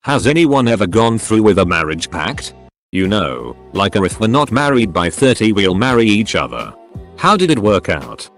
Has anyone ever gone through with a marriage pact? You know, like if we're not married by 30 we'll marry each other. How did it work out?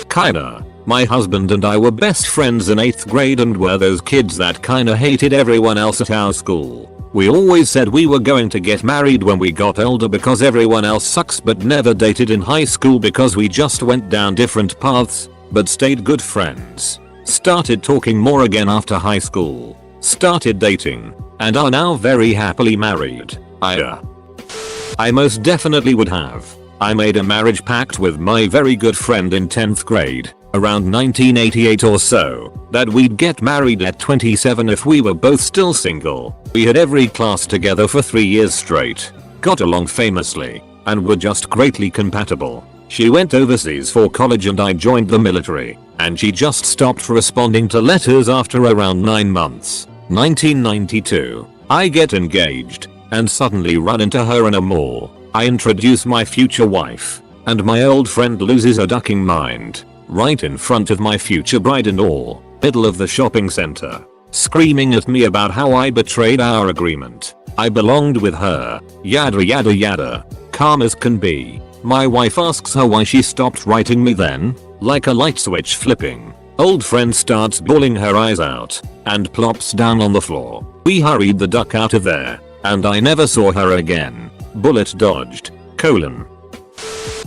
Kinda. My husband and I were best friends in 8th grade and were those kids that kinda hated everyone else at our school. We always said we were going to get married when we got older because everyone else sucks, but never dated in high school because we just went down different paths, but stayed good friends. Started talking more again after high school. Started dating, and are now very happily married. I most definitely would have. I made a marriage pact with my very good friend in 10th grade, around 1988 or so, that we'd get married at 27 if we were both still single. We had every class together for 3 years straight, got along famously, and were just greatly compatible. She went overseas for college and I joined the military, and she just stopped responding to letters after around 9 months. 1992. I get engaged, and suddenly run into her in a mall. I introduce my future wife, and my old friend loses her ducking mind, right in front of my future bride and all, middle of the shopping center, screaming at me about how I betrayed our agreement. I belonged with her, yada yada yada, calm as can be. My wife asks her why she stopped writing me then, like a light switch flipping. Old friend starts bawling her eyes out, and plops down on the floor. We hurried the duck out of there, and I never saw her again. Bullet dodged. :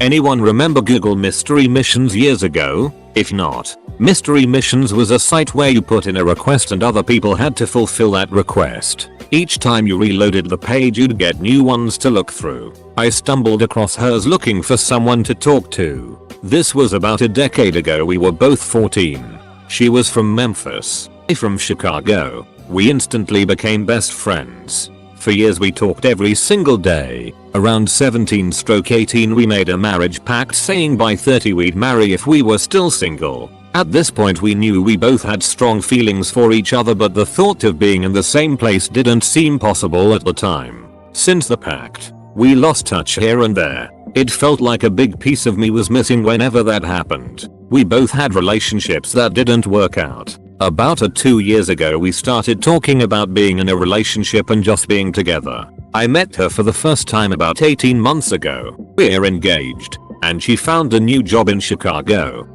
Anyone remember Google Mystery Missions years ago? If not, Mystery Missions was a site where you put in a request and other people had to fulfill that request. Each time you reloaded the page you'd get new ones to look through. I stumbled across hers looking for someone to talk to. This was about a decade ago. We were both 14. She was from Memphis, I from Chicago. We instantly became best friends. For years we talked every single day. Around 17/18 we made a marriage pact saying by 30 we'd marry if we were still single. At this point we knew we both had strong feelings for each other, but the thought of being in the same place didn't seem possible at the time. Since the pact, we lost touch here and there. It felt like a big piece of me was missing whenever that happened. We both had relationships that didn't work out. About 2 years ago we started talking about being in a relationship and just being together. I met her for the first time about 18 months ago. We're engaged, and she found a new job in Chicago.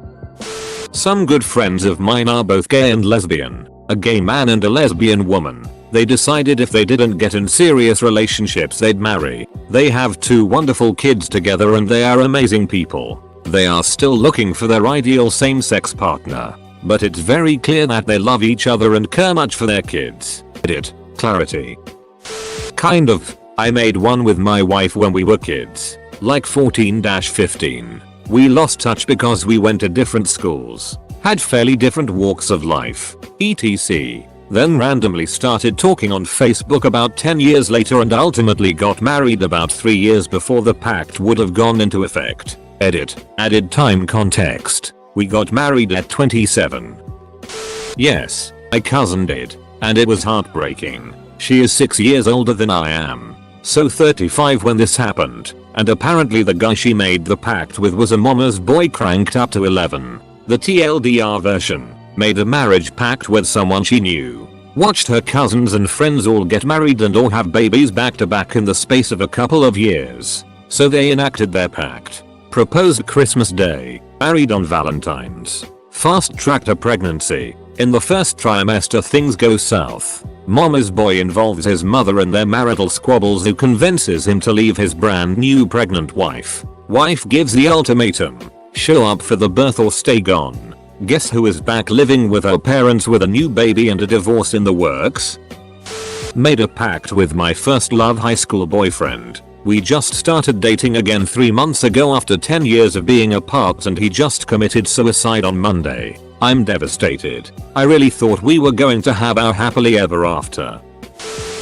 Some good friends of mine are both gay and lesbian, a gay man and a lesbian woman. They decided if they didn't get in serious relationships they'd marry. They have 2 wonderful kids together and they are amazing people. They are still looking for their ideal same-sex partner, but it's very clear that they love each other and care much for their kids. Edit. Clarity. Kind of. I made one with my wife when we were kids, like 14-15. We lost touch because we went to different schools, had fairly different walks of life, etc. Then randomly started talking on Facebook about 10 years later and ultimately got married about 3 years before the pact would have gone into effect. Edit. Added time context. We got married at 27. Yes, my cousin did, and it was heartbreaking. She is 6 years older than I am, so 35 when this happened, and apparently the guy she made the pact with was a mama's boy cranked up to 11. The TLDR version. Made a marriage pact with someone she knew. Watched her cousins and friends all get married and all have babies back to back in the space of a couple of years. So they enacted their pact. Proposed Christmas Day. Married on Valentine's. Fast-tracked a pregnancy. In the first trimester things go south. Mama's boy involves his mother in their marital squabbles, who convinces him to leave his brand new pregnant wife. Wife gives the ultimatum. Show up for the birth or stay gone. Guess who is back living with her parents with a new baby and a divorce in the works? Made a pact with my first love high school boyfriend. We just started dating again 3 months ago after 10 years of being apart, and he just committed suicide on Monday. I'm devastated. I really thought we were going to have our happily ever after.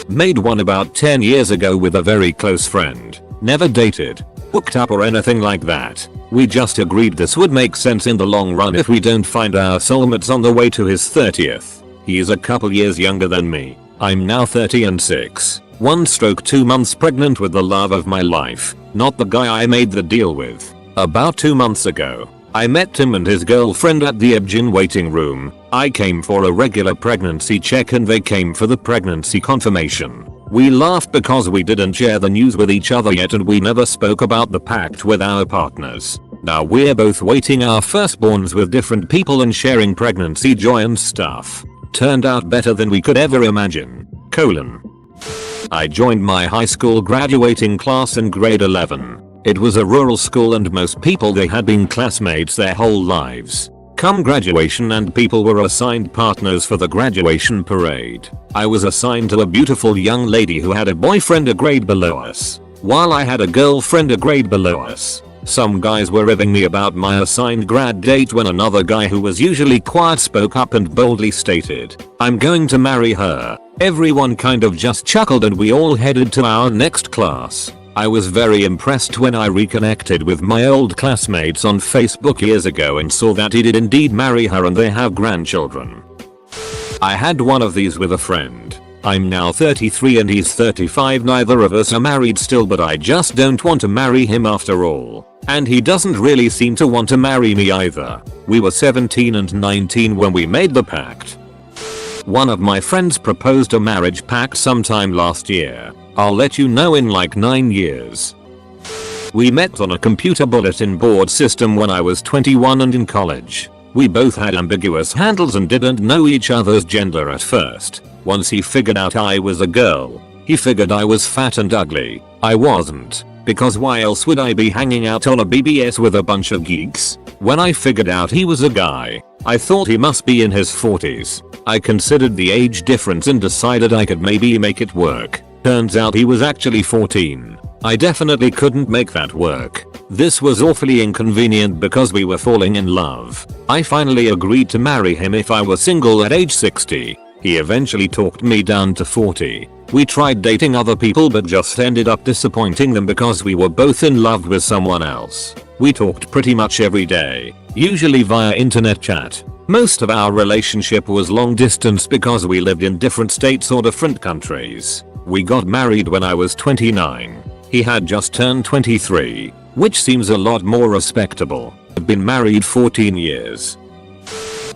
Made one about 10 years ago with a very close friend. Never dated, hooked up or anything like that. We just agreed this would make sense in the long run if we don't find our soulmates on the way to his 30th. He is a couple years younger than me. I'm now 30 and 6. 1/2 months pregnant with the love of my life, not the guy I made the deal with. About 2 months ago, I met him and his girlfriend at the Evgen waiting room. I came for a regular pregnancy check and they came for the pregnancy confirmation. We laughed because we didn't share the news with each other yet and we never spoke about the pact with our partners. Now we're both waiting our firstborns with different people and sharing pregnancy joy and stuff. Turned out better than we could ever imagine. I joined my high school graduating class in grade 11. It was a rural school and most people they had been classmates their whole lives. Come graduation and people were assigned partners for the graduation parade. I was assigned to a beautiful young lady who had a boyfriend a grade below us, while I had a girlfriend a grade below us. Some guys were ribbing me about my assigned grad date when another guy who was usually quiet spoke up and boldly stated, "I'm going to marry her." Everyone kind of just chuckled and we all headed to our next class. I was very impressed when I reconnected with my old classmates on Facebook years ago and saw that he did indeed marry her and they have grandchildren. I had one of these with a friend. I'm now 33 and he's 35. Neither of us are married still, but I just don't want to marry him after all. And he doesn't really seem to want to marry me either. We were 17 and 19 when we made the pact. One of my friends proposed a marriage pact sometime last year. I'll let you know in like 9 years. We met on a computer bulletin board system when I was 21 and in college. We both had ambiguous handles and didn't know each other's gender at first. Once he figured out I was a girl, he figured I was fat and ugly. I wasn't, because why else would I be hanging out on a BBS with a bunch of geeks? When I figured out he was a guy, I thought he must be in his 40s. I considered the age difference and decided I could maybe make it work. Turns out he was actually 14. I definitely couldn't make that work. This was awfully inconvenient because we were falling in love. I finally agreed to marry him if I were single at age 60. He eventually talked me down to 40. We tried dating other people but just ended up disappointing them because we were both in love with someone else. We talked pretty much every day, usually via internet chat. Most of our relationship was long distance because we lived in different states or different countries. We got married when I was 29. He had just turned 23, which seems a lot more respectable. I've been married 14 years.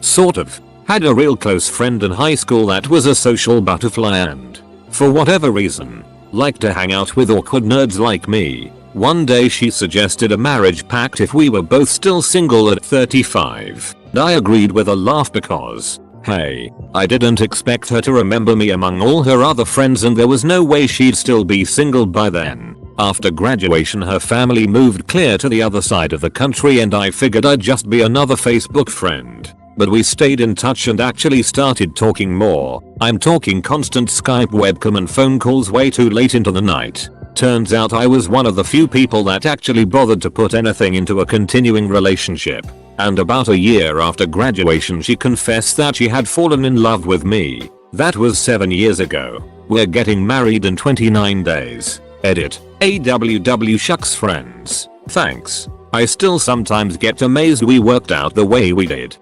Sort of. Had a real close friend in high school that was a social butterfly and, for whatever reason, liked to hang out with awkward nerds like me. One day she suggested a marriage pact if we were both still single at 35. I agreed with a laugh because, hey, I didn't expect her to remember me among all her other friends and there was no way she'd still be single by then. After graduation her family moved clear to the other side of the country and I figured I'd just be another Facebook friend. But we stayed in touch and actually started talking more. I'm talking constant Skype webcam and phone calls way too late into the night. Turns out I was one of the few people that actually bothered to put anything into a continuing relationship. And about a year after graduation she confessed that she had fallen in love with me. That was 7 years ago. We're getting married in 29 days. Edit. AWW shucks friends. Thanks. I still sometimes get amazed we worked out the way we did.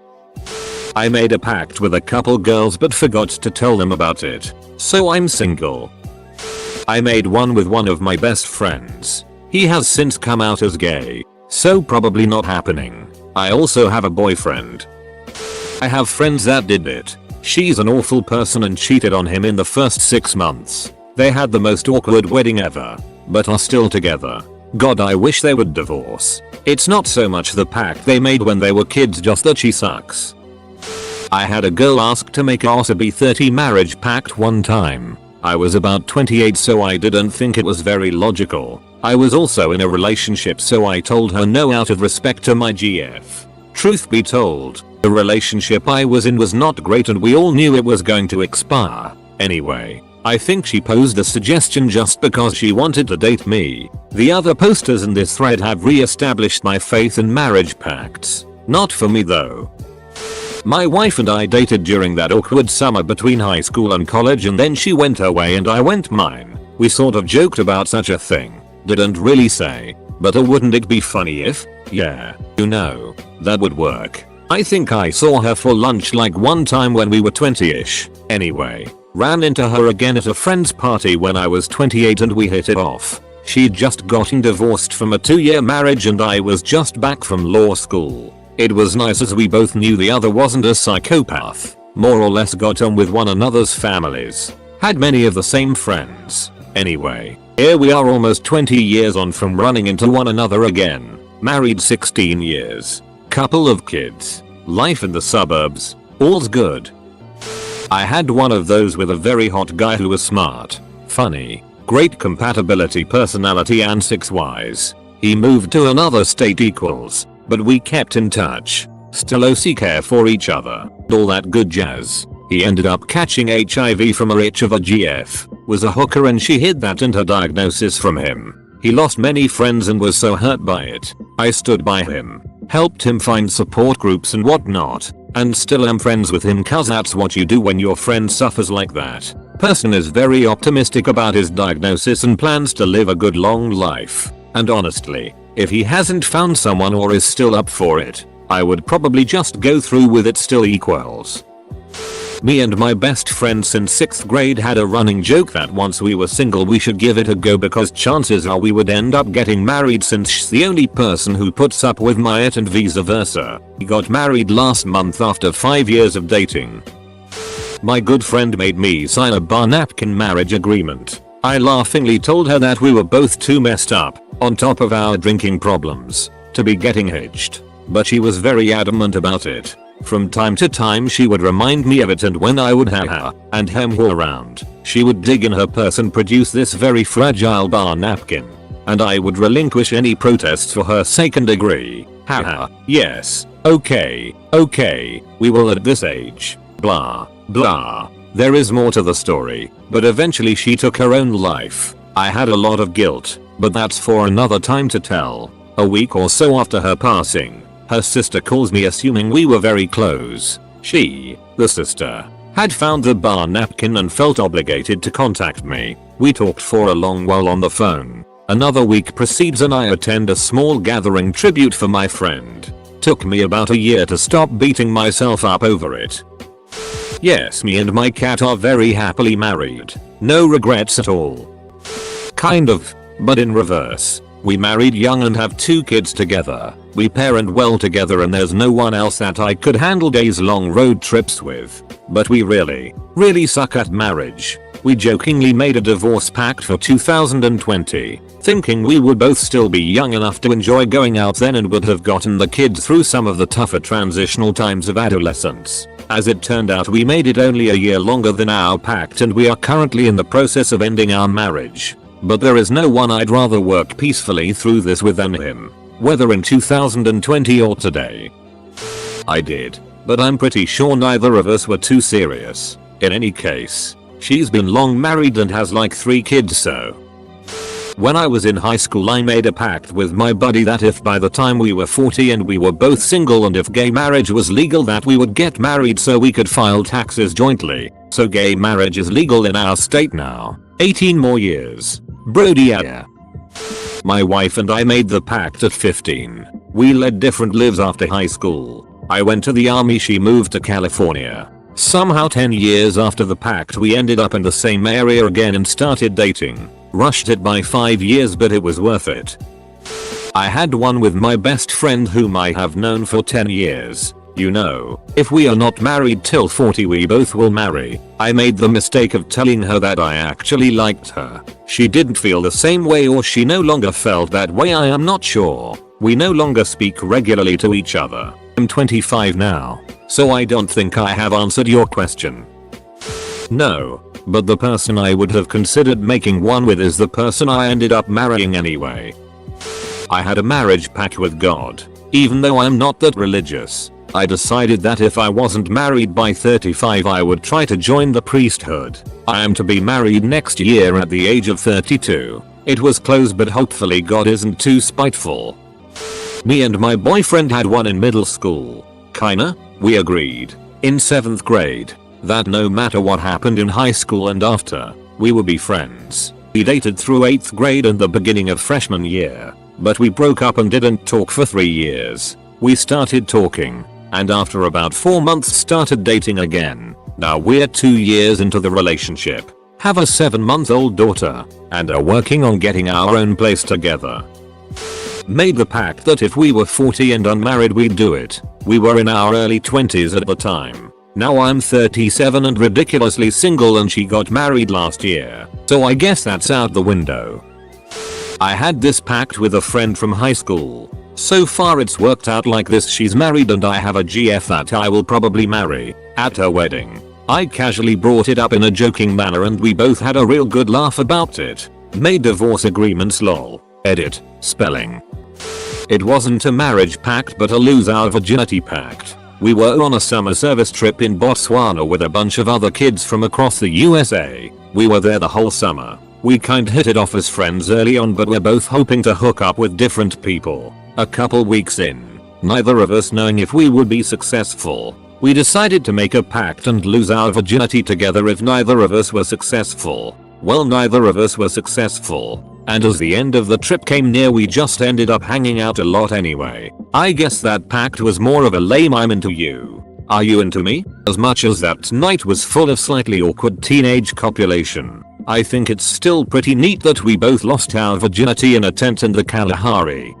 I made a pact with a couple girls but forgot to tell them about it. So I'm single. I made one with one of my best friends. He has since come out as gay, so probably not happening. I also have a boyfriend. I have friends that did it. She's an awful person and cheated on him in the first 6 months. They had the most awkward wedding ever, but are still together. God, I wish they would divorce. It's not so much the pact they made when they were kids, just that she sucks. I had a girl ask to make us a B30 marriage pact one time. I was about 28 so I didn't think it was very logical. I was also in a relationship so I told her no out of respect to my GF. Truth be told, the relationship I was in was not great and we all knew it was going to expire. Anyway, I think she posed the suggestion just because she wanted to date me. The other posters in this thread have re-established my faith in marriage pacts. Not for me though. My wife and I dated during that awkward summer between high school and college and then she went her way and I went mine. We sort of joked about such a thing. Didn't really say, but wouldn't it be funny if? Yeah, you know, that would work. I think I saw her for lunch like one time when we were 20ish. Anyway, ran into her again at a friend's party when I was 28 and we hit it off. She'd just gotten divorced from a 2-year marriage and I was just back from law school. It was nice as we both knew the other wasn't a psychopath, more or less got on with one another's families, had many of the same friends. Anyway, here we are almost 20 years on from running into one another again, married 16 years, couple of kids, life in the suburbs, all's good. I had one of those with a very hot guy who was smart, funny, great compatibility personality and 6 Ys. He moved to another state equals, but we kept in touch, still OC care for each other, all that good jazz. He ended up catching HIV from a rich of a GF, was a hooker and she hid that in her diagnosis from him. He lost many friends and was so hurt by it. I stood by him, helped him find support groups and whatnot, and still am friends with him cause that's what you do when your friend suffers like that. Person is very optimistic about his diagnosis and plans to live a good long life. And honestly, if he hasn't found someone or is still up for it, I would probably just go through with it still equals. Me and my best friend since 6th grade had a running joke that once we were single we should give it a go because chances are we would end up getting married since she's the only person who puts up with my it and vice versa. We got married last month after 5 years of dating. My good friend made me sign a bar napkin marriage agreement. I laughingly told her that we were both too messed up, on top of our drinking problems, to be getting hitched, but she was very adamant about it. From time to time she would remind me of it and when I would have her and hem her around, she would dig in her purse and produce this very fragile bar napkin. And I would relinquish any protests for her sake and agree. Haha, yes, okay, we will at this age, blah, blah. There is more to the story, but eventually she took her own life. I had a lot of guilt, but that's for another time to tell. A week or so after her passing, her sister calls me assuming we were very close. She, the sister, had found the bar napkin and felt obligated to contact me. We talked for a long while on the phone. Another week proceeds and I attend a small gathering tribute for my friend. Took me about a year to stop beating myself up over it. Yes, me and my cat are very happily married. No regrets at all. Kind of, but in reverse. We married young and have 2 kids together. We parent well together and there's no one else that I could handle days long road trips with. But we really suck at marriage. We jokingly made a divorce pact for 2020, thinking we would both still be young enough to enjoy going out then and would have gotten the kids through some of the tougher transitional times of adolescence. As it turned out we made it only a year longer than our pact and we are currently in the process of ending our marriage. But there is no one I'd rather work peacefully through this with than him, whether in 2020 or today. I did, but I'm pretty sure neither of us were too serious. In any case, she's been long married and has like 3 kids so. When I was in high school I made a pact with my buddy that if by the time we were 40 and we were both single and if gay marriage was legal that we would get married so we could file taxes jointly. So gay marriage is legal in our state now. 18 more years. Brody yeah. My wife and I made the pact at 15. We led different lives after high school. I went to the army, she moved to California. Somehow 10 years after the pact we ended up in the same area again and started dating. Rushed it by 5 years but it was worth it. I had one with my best friend whom I have known for 10 years. You know, if we are not married till 40 we both will marry. I made the mistake of telling her that I actually liked her. She didn't feel the same way or she no longer felt that way, I am not sure. We no longer speak regularly to each other. I'm 25 now, so I don't think I have answered your question. No, but the person I would have considered making one with is the person I ended up marrying anyway. I had a marriage pact with God. Even though I'm not that religious, I decided that if I wasn't married by 35 I would try to join the priesthood. I am to be married next year at the age of 32. It was close but hopefully God isn't too spiteful. Me and my boyfriend had one in middle school. Kinda, we agreed, in 7th grade, that no matter what happened in high school and after, we would be friends. We dated through 8th grade and the beginning of freshman year, but we broke up and didn't talk for 3 years. We started talking, and after about 4 months started dating again. Now we're 2 years into the relationship, have a 7-month-old daughter, and are working on getting our own place together. Made the pact that if we were 40 and unmarried we'd do it. We were in our early 20s at the time. Now I'm 37 and ridiculously single and she got married last year. So I guess that's out the window. I had this pact with a friend from high school. So far it's worked out like this: she's married and I have a GF that I will probably marry at her wedding. I casually brought it up in a joking manner and we both had a real good laugh about it. Made divorce agreements lol. Edit. Spelling. It wasn't a marriage pact but a lose our virginity pact. We were on a summer service trip in Botswana with a bunch of other kids from across the USA. We were there the whole summer. We kinda hit it off as friends early on but we're both hoping to hook up with different people. A couple weeks in, neither of us knowing if we would be successful, we decided to make a pact and lose our virginity together if neither of us were successful. Well, neither of us were successful. And as the end of the trip came near we just ended up hanging out a lot anyway. I guess that pact was more of a lame "I'm into you, are you into me?" As much as that night was full of slightly awkward teenage copulation. I think it's still pretty neat that we both lost our virginity in a tent in the Kalahari.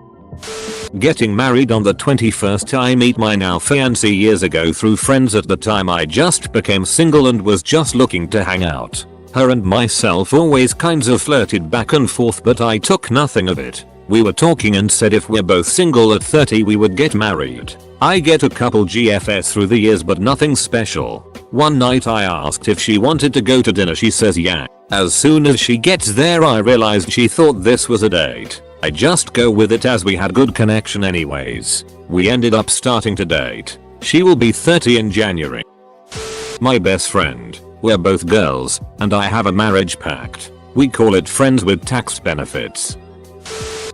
Getting married on the 21st. I met my now fiancée years ago through friends. At the time I just became single and was just looking to hang out. Her and myself always kinds of flirted back and forth but I took nothing of it. We were talking and said if we're both single at 30 we would get married. I get a couple GFS through the years but nothing special. One night I asked if she wanted to go to dinner. She says yeah. As soon as she gets there I realized she thought this was a date. I just go with it as we had good connection anyways. We ended up starting to date. She will be 30 in January. My best friend. We're both girls, and I have a marriage pact. We call it friends with tax benefits.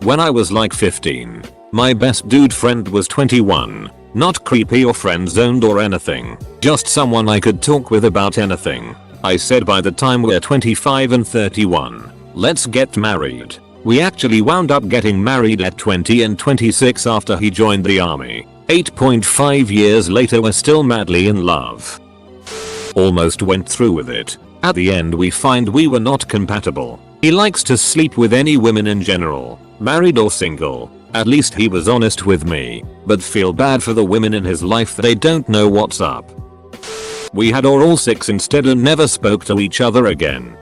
When I was like 15, my best dude friend was 21. Not creepy or friend zoned or anything. Just someone I could talk with about anything. I said by the time we're 25 and 31, let's get married. We actually wound up getting married at 20 and 26 after he joined the army. 8.5 years later we're still madly in love. Almost went through with it. At the end we find we were not compatible. He likes to sleep with any women in general, married or single. At least he was honest with me, but feel bad for the women in his life that they don't know what's up. We had oral sex instead and never spoke to each other again.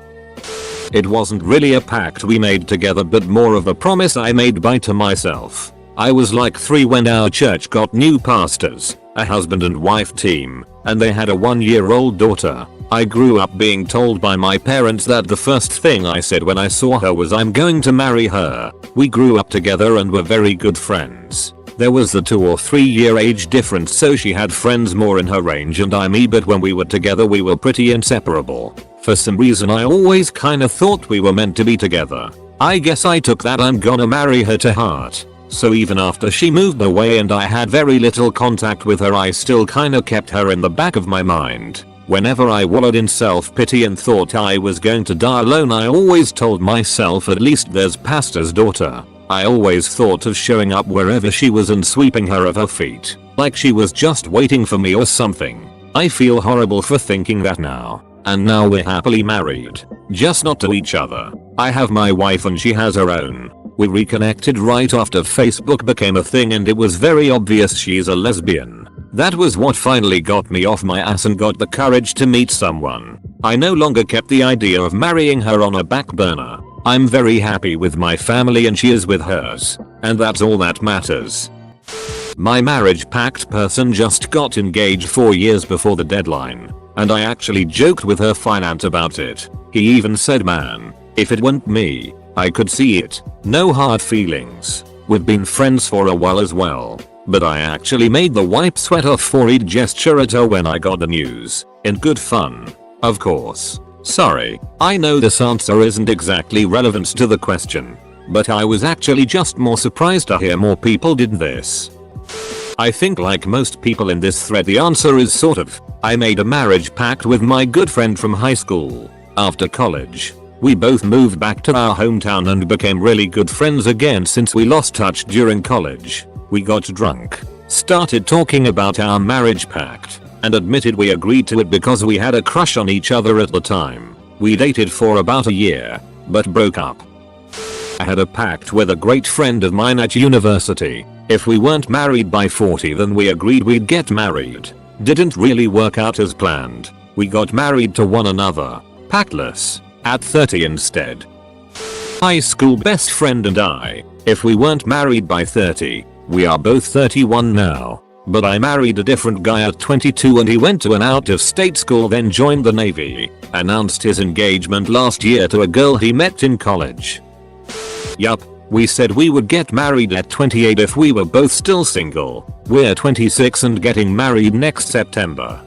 It wasn't really a pact we made together but more of a promise I made to myself. I was like 3 when our church got new pastors, a husband and wife team, and they had a 1-year-old daughter. I grew up being told by my parents that the first thing I said when I saw her was I'm going to marry her. We grew up together and were very good friends. There was the 2 or 3 year age difference so she had friends more in her range and I me, but when we were together we were pretty inseparable. For some reason I always kinda thought we were meant to be together. I guess I took that I'm gonna marry her to heart. So even after she moved away and I had very little contact with her I still kinda kept her in the back of my mind. Whenever I wallowed in self-pity and thought I was going to die alone I always told myself at least there's pastor's daughter. I always thought of showing up wherever she was and sweeping her off her feet, like she was just waiting for me or something. I feel horrible for thinking that now. And now we're happily married, just not to each other. I have my wife and she has her own. We reconnected right after Facebook became a thing and it was very obvious she's a lesbian. That was what finally got me off my ass and got the courage to meet someone. I no longer kept the idea of marrying her on a back burner. I'm very happy with my family and she is with hers. And that's all that matters. My marriage pact person just got engaged 4 years before the deadline. And I actually joked with her finance about it. He even said, man, if it weren't me, I could see it. No hard feelings. We've been friends for a while as well. But I actually made the wipe sweat off forehead gesture at her when I got the news. In good fun. Of course. Sorry, I know this answer isn't exactly relevant to the question. But I was actually just more surprised to hear more people did this. I think like most people in this thread the answer is sort of. I made a marriage pact with my good friend from high school. After college, we both moved back to our hometown and became really good friends again since we lost touch during college. We got drunk, started talking about our marriage pact, and admitted we agreed to it because we had a crush on each other at the time. We dated for about a year, but broke up. I had a pact with a great friend of mine at university. If we weren't married by 40 then we agreed we'd get married. Didn't really work out as planned. We got married to one another. Pactless. At 30 instead. High school best friend and I. If we weren't married by 30, we are both 31 now. But I married a different guy at 22 and he went to an out-of-state school then joined the Navy. Announced his engagement last year to a girl he met in college. Yup, we said we would get married at 28 if we were both still single. We're 26 and getting married next September.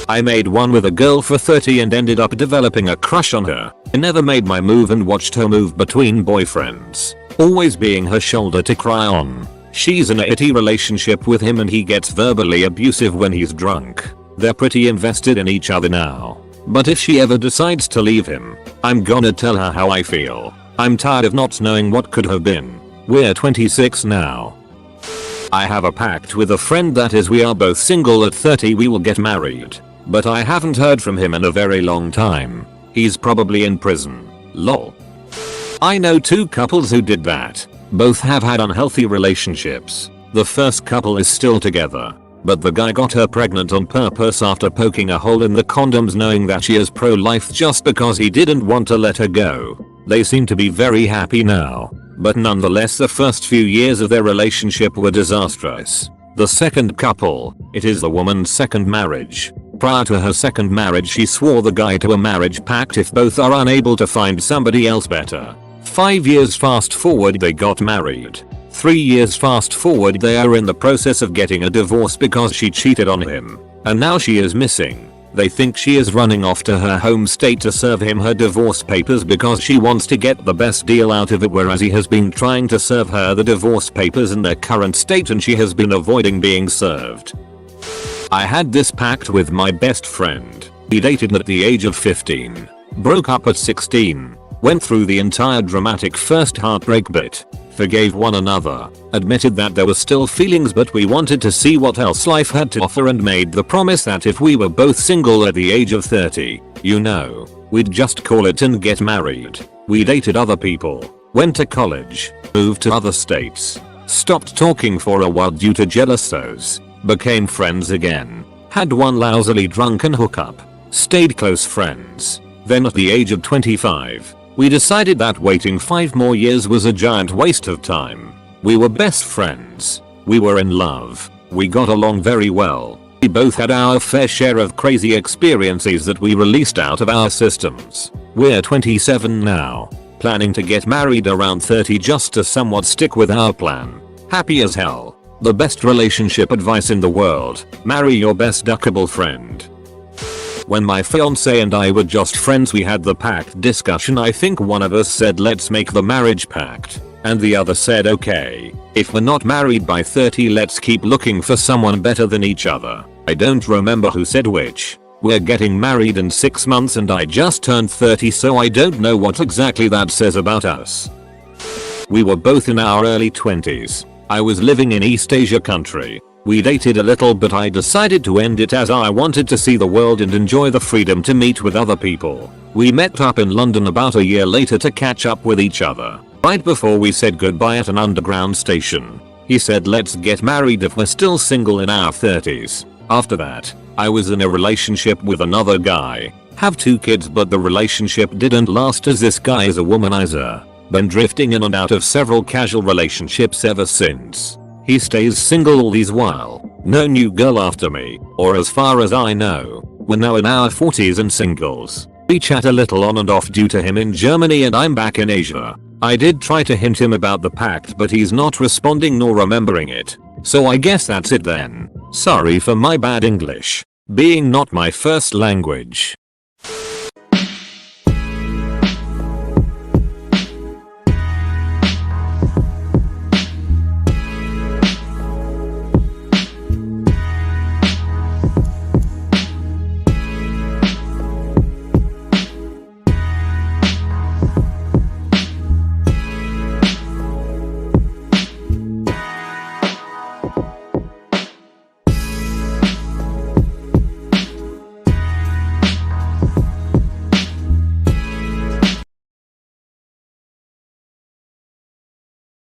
I made one with a girl for 30 and ended up developing a crush on her. I never made my move and watched her move between boyfriends. Always being her shoulder to cry on. She's in a itty relationship with him and he gets verbally abusive when he's drunk. They're pretty invested in each other now. But if she ever decides to leave him, I'm gonna tell her how I feel. I'm tired of not knowing what could have been. We're 26 now. I have a pact with a friend that is we are both single at 30 we will get married. But I haven't heard from him in a very long time. He's probably in prison. Lol. I know two couples who did that. Both have had unhealthy relationships. The first couple is still together. But the guy got her pregnant on purpose after poking a hole in the condoms knowing that she is pro-life just because he didn't want to let her go. They seem to be very happy now. But nonetheless the first few years of their relationship were disastrous. The second couple, it is the woman's second marriage. Prior to her second marriage she swore the guy to a marriage pact if both are unable to find somebody else better. 5 years fast forward they got married. 3 years fast forward they are in the process of getting a divorce because she cheated on him. And now she is missing. They think she is running off to her home state to serve him her divorce papers because she wants to get the best deal out of it, whereas he has been trying to serve her the divorce papers in their current state and she has been avoiding being served. I had this pact with my best friend. We dated at the age of 15. Broke up at 16. Went through the entire dramatic first heartbreak bit. Forgave one another. Admitted that there were still feelings but we wanted to see what else life had to offer and made the promise that if we were both single at the age of 30, we'd just call it and get married. We dated other people. Went to college. Moved to other states. Stopped talking for a while due to jealousies. Became friends again. Had one lousily drunken hookup. Stayed close friends. Then at the age of 25, we decided that waiting 5 more years was a giant waste of time. We were best friends. We were in love. We got along very well. We both had our fair share of crazy experiences that we released out of our systems. We're 27 now. Planning to get married around 30 just to somewhat stick with our plan. Happy as hell. The best relationship advice in the world. Marry your best duckable friend. When my fiance and I were just friends we had the pact discussion. I think one of us said let's make the marriage pact. And the other said okay, if we're not married by 30 let's keep looking for someone better than each other. I don't remember who said which. We're getting married in 6 months and I just turned 30 so I don't know what exactly that says about us. We were both in our early 20s. I was living in East Asia country. We dated a little but I decided to end it as I wanted to see the world and enjoy the freedom to meet with other people. We met up in London about a year later to catch up with each other. Right before we said goodbye at an underground station. He said let's get married if we're still single in our 30s. After that, I was in a relationship with another guy. Have 2 kids but the relationship didn't last as this guy is a womanizer. Been drifting in and out of several casual relationships ever since. He stays single all this while. No new girl after me, or as far as I know. We're now in our 40s and singles. We chat a little on and off due to him in Germany and I'm back in Asia. I did try to hint him about the pact but he's not responding nor remembering it. So I guess that's it then. Sorry for my bad English. Being not my first language.